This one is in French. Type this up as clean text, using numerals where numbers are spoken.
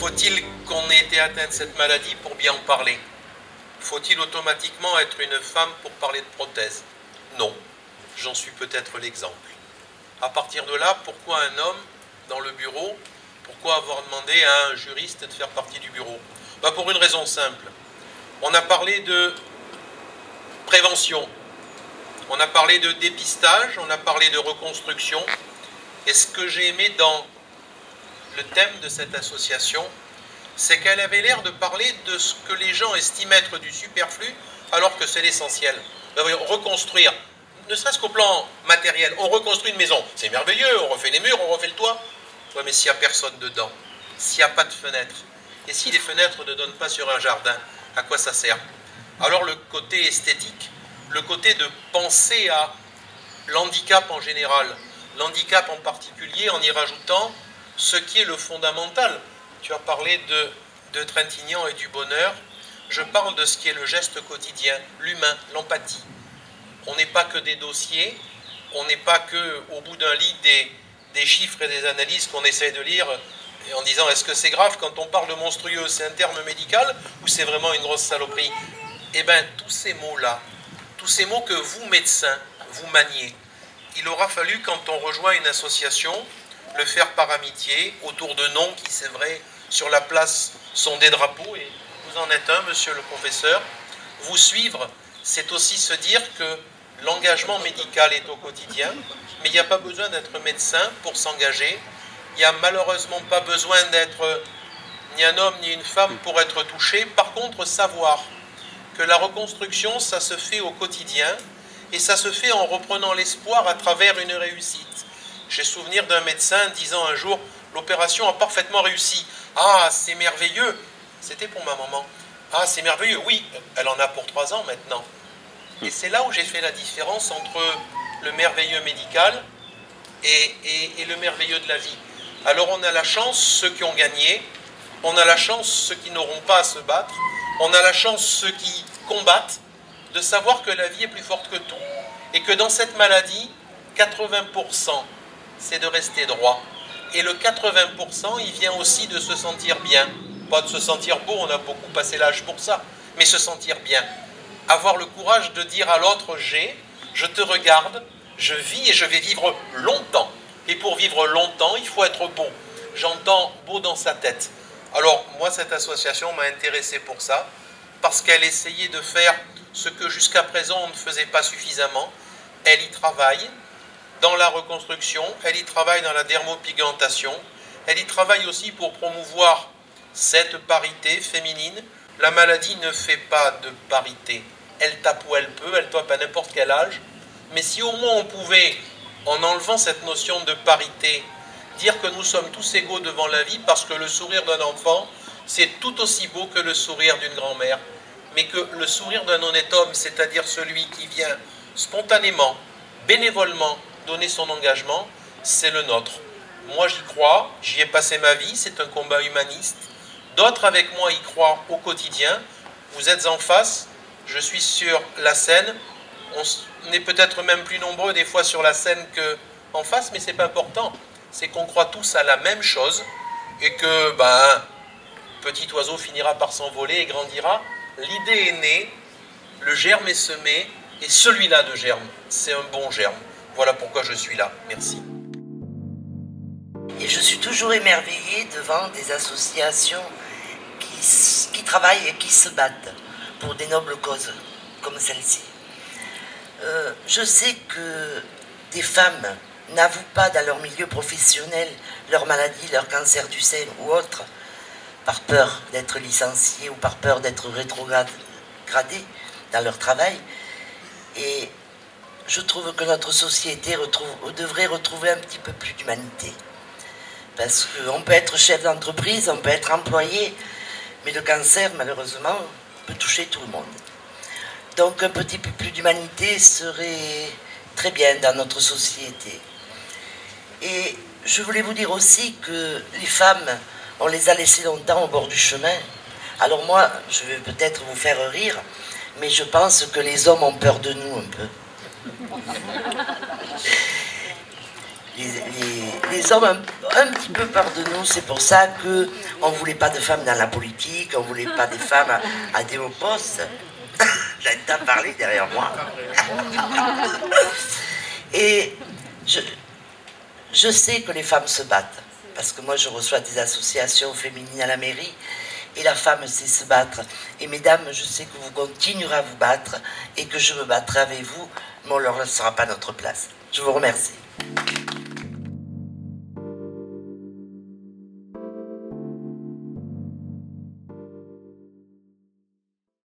Faut-il qu'on ait été atteint de cette maladie pour bien en parler? Faut-il automatiquement être une femme pour parler de prothèse? Non. J'en suis peut-être l'exemple. À partir de là, pourquoi un homme dans le bureau? Pourquoi avoir demandé à un juriste de faire partie du bureau? Pour une raison simple. On a parlé de prévention, on a parlé de dépistage, on a parlé de reconstruction. Et ce que j'ai aimé dans le thème de cette association, c'est qu'elle avait l'air de parler de ce que les gens estiment être du superflu, alors que c'est l'essentiel. Reconstruire, ne serait-ce qu'au plan matériel, on reconstruit une maison, c'est merveilleux, on refait les murs, on refait le toit. Ouais, mais s'il n'y a personne dedans, s'il n'y a pas de fenêtres, et si les fenêtres ne donnent pas sur un jardin, à quoi ça sert? Alors le côté esthétique, le côté de penser à l'handicap en général, l'handicap en particulier, en y rajoutant ce qui est le fondamental. Tu as parlé de Trintignant et du bonheur, je parle de ce qui est le geste quotidien, l'humain, l'empathie. On n'est pas que des dossiers, on n'est pas que au bout d'un lit des chiffres et des analyses qu'on essaie de lire en disant est-ce que c'est grave quand on parle de monstrueux, c'est un terme médical ou c'est vraiment une grosse saloperie? Eh bien, tous ces mots-là, tous ces mots que vous, médecins, vous maniez, il aura fallu, quand on rejoint une association, le faire par amitié, autour de noms qui, c'est vrai, sur la place sont des drapeaux, et vous en êtes un, monsieur le professeur. Vous suivre, c'est aussi se dire que l'engagement médical est au quotidien, mais il n'y a pas besoin d'être médecin pour s'engager. Il n'y a malheureusement pas besoin d'être ni un homme ni une femme pour être touché. Par contre, savoir que la reconstruction, ça se fait au quotidien, et ça se fait en reprenant l'espoir à travers une réussite. J'ai souvenir d'un médecin disant un jour, l'opération a parfaitement réussi. Ah, c'est merveilleux. C'était pour ma maman. Ah, c'est merveilleux. Oui, elle en a pour 3 ans maintenant. Et c'est là où j'ai fait la différence entre le merveilleux médical et le merveilleux de la vie. Alors on a la chance, ceux qui ont gagné, on a la chance, ceux qui n'auront pas à se battre, on a la chance, ceux qui combattent, de savoir que la vie est plus forte que tout. Et que dans cette maladie, 80%, c'est de rester droit. Et le 80%, il vient aussi de se sentir bien. Pas de se sentir beau, on a beaucoup passé l'âge pour ça, mais se sentir bien. Avoir le courage de dire à l'autre, je te regarde, je vis et je vais vivre longtemps. Et pour vivre longtemps, il faut être beau. J'entends beau dans sa tête. Alors, moi, cette association m'a intéressé pour ça, parce qu'elle essayait de faire ce que jusqu'à présent on ne faisait pas suffisamment. Elle y travaille dans la reconstruction, elle y travaille dans la dermopigmentation, elle y travaille aussi pour promouvoir cette parité féminine. La maladie ne fait pas de parité. Elle tape où elle peut, elle tape à n'importe quel âge. Mais si au moins on pouvait, en enlevant cette notion de parité, dire que nous sommes tous égaux devant la vie, parce que le sourire d'un enfant, c'est tout aussi beau que le sourire d'une grand-mère, mais que le sourire d'un honnête homme, c'est-à-dire celui qui vient spontanément, bénévolement, donner son engagement, c'est le nôtre. Moi j'y crois, j'y ai passé ma vie, c'est un combat humaniste. D'autres avec moi y croient au quotidien. Vous êtes en face, je suis sur la scène. On est peut-être même plus nombreux des fois sur la scène qu'en face, mais c'est pas important. C'est qu'on croit tous à la même chose et que, petit oiseau finira par s'envoler et grandira. L'idée est née, le germe est semé, et celui-là de germe, c'est un bon germe. Voilà pourquoi je suis là. Merci. Et je suis toujours émerveillée devant des associations qui travaillent et qui se battent pour des nobles causes comme celle-ci. Je sais que des femmes n'avouent pas dans leur milieu professionnel leur maladie, leur cancer du sein ou autre, par peur d'être licenciées ou par peur d'être rétrogradées dans leur travail. Et je trouve que notre société devrait retrouver un petit peu plus d'humanité. Parce qu'on peut être chef d'entreprise, on peut être employé, mais le cancer, malheureusement, peut toucher tout le monde. Donc un petit peu plus d'humanité serait très bien dans notre société. Et je voulais vous dire aussi que les femmes, on les a laissées longtemps au bord du chemin. Alors moi, je vais peut-être vous faire rire, mais je pense que les hommes ont peur de nous un peu. Les hommes un petit peu peur de nous. C'est pour ça qu'on ne voulait pas de femmes dans la politique, on ne voulait pas des femmes à des hauts postes. J'entends parler derrière moi. Et je sais que les femmes se battent, parce que moi je reçois des associations féminines à la mairie, et la femme sait se battre. Et mesdames, je sais que vous continuerez à vous battre, et que je me battrai avec vous, mais on ne leur laissera pas notre place. Je vous remercie.